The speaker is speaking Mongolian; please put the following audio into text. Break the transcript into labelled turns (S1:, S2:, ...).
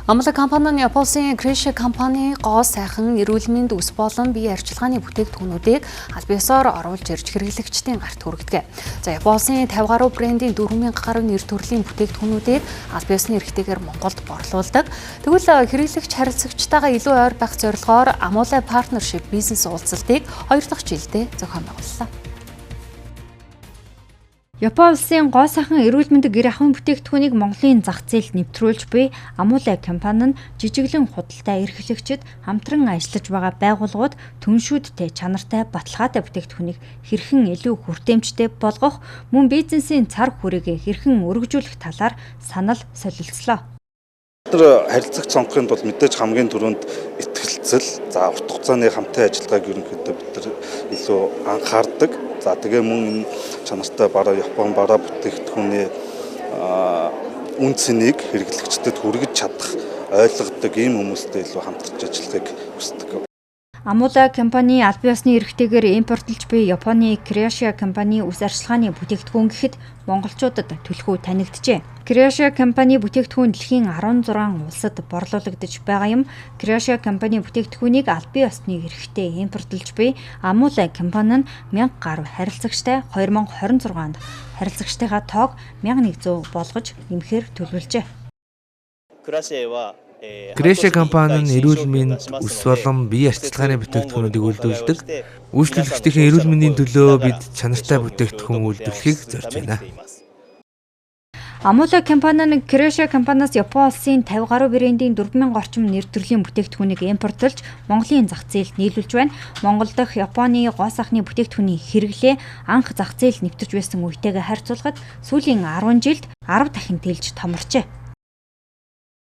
S1: Амлаг компани нь Японы Крэшэ компани гоо сайхан эрүүл мэнд ус болон бие арчилгааны бүтээгдэхүүнүүдийг аль биесээр оруулж ирж хэрэглэгчдийн гарт хүргэдэг. За Японы 50 гаруй брендийн 4000 гаруй нэр төрлийн бүтээгдэхүүнүүдийг аль биесны эрхтэйгээр Монголд борлуулдаг. Тэгвэл хэрэглэгч харилцагчтайгаа илүү ойр байх зорилгоор Amula Partnership бизнес уулзалтыг 2 дахь жилдээ зохион байгууллаа.
S2: Японы улсын гоо сайхан эрүүл мэндийн гэр ахуйн бүтээгдэхүүнийг Монголын зах зээлд нэвтрүүлж буй Amula компани нь жижиглэн худалдаа эрхлэгчид хамтран ажиллаж байгаа байгууллагууд түншүүдтэй чанартай баталгаатай бүтээгдэхүүнийг хэрхэн илүү хүртээмжтэй болгох мөн бизнесийн цар хүрээгээ хэрхэн өргөжүүлэх талаар санал солилцлоо.
S3: Харилцагч сонгохын тулд мэдээж хамгийн түрүүнд итгэлцэл, за урт хугацааны хамтын ажиллагааг ерөнхийдөө бид нар илүү анхаардаг. За тэгээ мөн энэ чанартай Японы бараа бүтээгдэхүүний үн цэнийг хэрэглэгчдэд хүргэж чадах ойлгодог ийм хүмүүстэй илүү хамтарч ажиллахыг хүсдэг.
S2: Amula компани аль биесны эрхтэйгээр импортлж буй Японы Крэшэ компани ус арчилгааны бүтээгдэхүүн гэхэд монголчуудад түлхүү танигджээ. Крэшэ компани бүтээгдэхүүн дэлхийн 16 улсад борлуулагдаж байгаа юм. Крэшэ компани бүтээгдэхүүнийг аль биесны эрхтэй импортлж буй Amula компани нь 1000 гаруй харилцагчтай 2026 онд харилцагчтайгаа тоог 1100 болгож нэмэхээр төлөвлөжээ.
S4: Крэшэ компани нь эрүүл мэнд, ус болон бие арчилгааны бүтээгдэхүүнүүдийг үйлдвэрлэдэг. Үйлчлүүлэгчдийн эрүүл мэндийн төлөө бид чанартай бүтээгдэхүүн үйлдвэрлэхийг зорж байна.
S2: Amula компани нь Крэшэ компаниас Японы улсын 50 гаруй брендийн 4000 орчим нэр төрлийн бүтээгдэхүүнийг импортлж Монголын зах зээлд нийлүүлж байна. Монгол дахь Японы гоо сайхны бүтээгдэхүүний хэрэглээ анх зах зээл нэвтэрч байсан үетэйгээ харьцуулахад сүүлийн 10 жилд 10 дахин тэлж томорчээ.